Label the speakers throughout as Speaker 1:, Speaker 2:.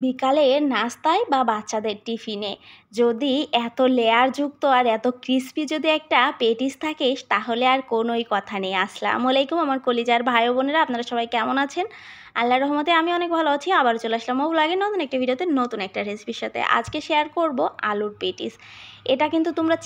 Speaker 1: বিকালের নাস্তায় বা বাচ্চাদের টিফিনে যদি এত লেয়ারযুক্ত আর এত ক্রিস্পি যদি একটা পেটিস থাকে তাহলে আর কোনোই কথা নেই। আসসালামু আলাইকুম আমার কলিজার ভাই ও বোনেরা, আপনারা সবাই কেমন আছেন? আল্লাহর রহমতে আমি অনেক ভালো আছি। আবার চলে আসলাম ব্লগে নতুন একটা ভিডিওতে নতুন একটা রেসিপির সাথে। আজকে শেয়ার করব আলুর পেটিস। এটা কিন্তু তোমরা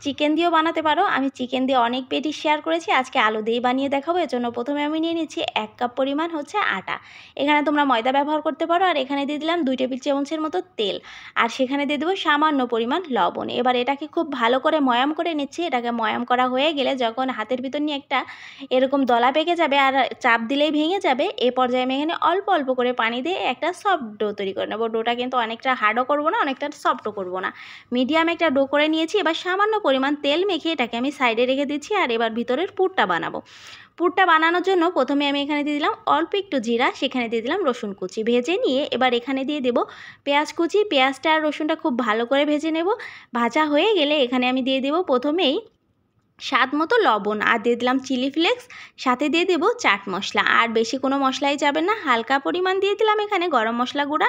Speaker 1: চিকেন দিয়েও বানাতে পারো। আমি চিকেন দিয়ে অনেক পেটিস শেয়ার করেছি, আজকে আলু দিয়েই বানিয়ে দেখাবো। এর জন্য প্রথমে আমি নিয়ে নিচ্ছি 1 কাপ পরিমাণ হচ্ছে আটা। এখানে তোমরা ময়দা ব্যবহার করতে পারো। আর এখানে দিয়ে দিলাম 2 টেবিল চামচের মতো তেল, আর সেখানে দিয়ে দেবো সামান্য পরিমাণ লবণ। এবার এটাকে খুব ভালো করে ময়াম করে নিচ্ছি। এটাকে ময়াম করা হয়ে গেলে যখন হাতের ভিতর নিয়ে একটা এরকম দলা পেকে যাবে আর চাপ দিলেই ভেঙে যাবে, এ পর্যায়ে আমি এখানে অল্প অল্প করে পানি দিয়ে একটা সফট ডো তৈরি করে নেবো। ডোটা কিন্তু অনেকটা হার্ডও করবো না, অনেকটা সফটও করবো না, মিডিয়াম একটা ডো করে নিয়েছি। এবার সামান্য পরিমাণ তেল মেখে এটাকে আমি সাইডে রেখে দিচ্ছি। আর এবার ভিতরের পুরটা বানাবো। পুরটা বানানোর জন্য প্রথমে আমি এখানে দিয়ে দিলাম অল্প একটু জিরা, সেখানে দিয়ে দিলাম রসুন কুচি। ভেজে নিয়ে এবার এখানে দিয়ে দেব পেঁয়াজ কুচি। পেঁয়াজটা আর রসুনটা খুব ভালো করে ভেজে নেব। ভাজা হয়ে গেলে এখানে আমি দিয়ে দেব প্রথমেই স্বাদ মতো লবণ, আর দিয়ে দিলাম চিলি ফ্লেক্স, সাথে দিয়ে দেবো চাট মশলা। আর বেশি কোনো মশলাই যাবে না, হালকা পরিমাণ দিয়ে দিলাম এখানে গরম মশলা গুঁড়া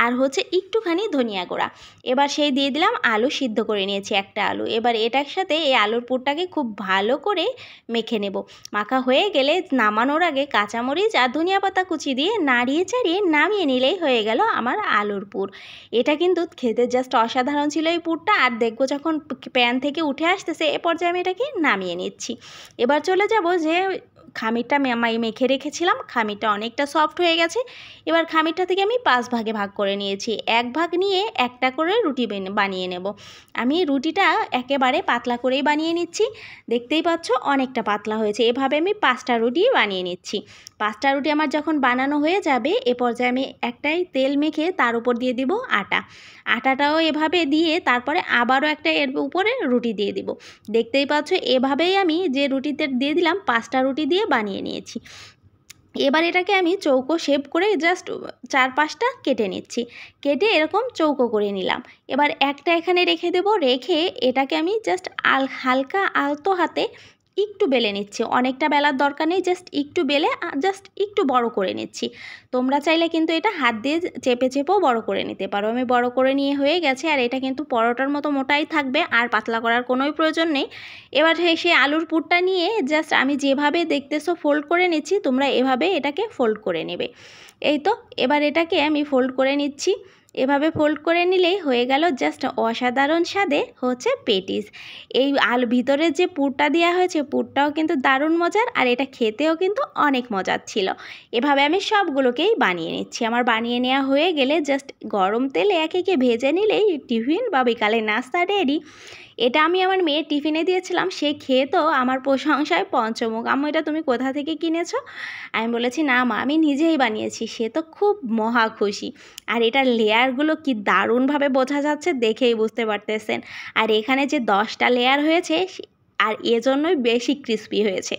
Speaker 1: আর হচ্ছে একটুখানি ধনিয়া গুঁড়া। এবার সেই দিয়ে দিলাম আলু সিদ্ধ করে নিয়েছি একটা আলু। এবার এটার সাথে এই আলুর পুরটাকে খুব ভালো করে মেখে নেব। মাখা হয়ে গেলে নামানোর আগে কাঁচামরিচ আর ধনিয়া পাতা কুচি দিয়ে নাড়িয়ে চাড়িয়ে নামিয়ে নিলেই হয়ে গেল আমার আলুর পুর। এটা কিন্তু খেতে জাস্ট অসাধারণ ছিল এই পুরটা। আর দেখবো যখন প্যান থেকে উঠে আসতেছে এ পর্যায়ে আমি এটাকে নামিয়ে নিচ্ছি। এবার চলে যাব যে খামিরটা মেখে রেখেছিলাম, খামিরটা অনেকটা সফট হয়ে গেছে। এবার খামিরটা থেকে আমি 5 ভাগে ভাগ করে নিয়েছি। 1 ভাগ নিয়ে একটা করে রুটি বানিয়ে নেব। আমি রুটিটা একেবারে পাতলা করেই বানিয়ে নিচ্ছি। দেখতেই পাচ্ছ অনেকটা পাতলা হয়েছে। এভাবে আমি 5টা রুটি বানিয়ে নিচ্ছি। 5টা রুটি আমার যখন বানানো হয়ে যাবে এ পর্যায়ে আমি একটাই তেল মেখে তার উপর দিয়ে দিব আটা। আটাটাও এভাবে দিয়ে তারপরে আবারও একটা এর উপরে রুটি দিয়ে দিব। দেখতেই পাচ্ছ এভাবেই আমি যে রুটিতে দিয়ে দিলাম 5টা রুটি দিয়ে বানিয়ে নিয়েছি। এবার এটাকে আমি চৌকো শেপ করে জাস্ট 4-5টা কেটে নিচ্ছি। কেটে এরকম চৌকো করে নিলাম। এবার একটা এখানে রেখে দেব। রেখে এটাকে আমি জাস্ট হালকা আলতো হাতে একটু বেলে নিচ্ছি। অনেকটা বেলার দরকার নেই, জাস্ট একটু বেলে জাস্ট একটু বড় করে নিচ্ছি। তোমরা চাইলে কিন্তু এটা হাত দিয়ে চেপে চেপেও বড় করে নিতে পারো। আমি বড় করে নিয়ে হয়ে গেছে। আর এটা কিন্তু পরোটার মতো মোটাই থাকবে, আর পাতলা করার কোনোই প্রয়োজন নেই। এবার সেই আলুর পুরটা নিয়ে জাস্ট আমি যেভাবে দেখতেছো ফোল্ড করে নিচ্ছি, তোমরা এভাবে এটাকে ফোল্ড করে নেবে। এই তো এবার এটাকে আমি ফোল্ড করে নিচ্ছি। এভাবে ফোল্ড করে নিলেই হয়ে গেল জাস্ট অসাধারণ স্বাদে হচ্ছে পেটিস। এই আলু ভিতরে যে পুরটা দেওয়া হয়েছে পুরটাও কিন্তু দারুণ মজার, আর এটা খেতেও কিন্তু অনেক মজার ছিল। এভাবে আমি সবগুলোকেই বানিয়ে নিচ্ছি। আমার বানিয়ে নেওয়া হয়ে গেলে জাস্ট গরম তেলে একে একে ভেজে নিলেই টিফিন বা বিকালের নাস্তা রেডি। এটা আমি আমার মেয়ের টিফিনে দিয়েছিলাম, সে খেয়ে তো আমার প্রশংসায় পঞ্চমুখ। আম্মু এটা তুমি কোথা থেকে কিনেছো? আমি বলেছি না মা, আমি নিজেই বানিয়েছি। সে তো খুব মহা খুশি। আর এটার লেয়ারগুলো কি দারুণভাবে বোঝা যাচ্ছে, দেখেই বুঝতে পারতেছেন। আর এখানে যে 10টা লেয়ার হয়েছে আর এজন্যই বেশি ক্রিস্পি হয়েছে।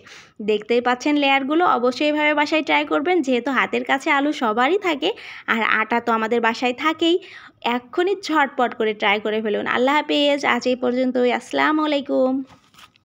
Speaker 1: দেখতেই পাচ্ছেন লেয়ারগুলো। অবশ্যই এভাবে বাসায় ট্রাই করবেন, যেহেতু হাতের কাছে আলু সবারই থাকে আর আটা তো আমাদের বাসায় থাকেই। এক্ষুনি ঝটপট করে ট্রাই করে ফেলুন। আল্লাহ হাফেজ, আজ এই পর্যন্তই। আসসালামু আলাইকুম।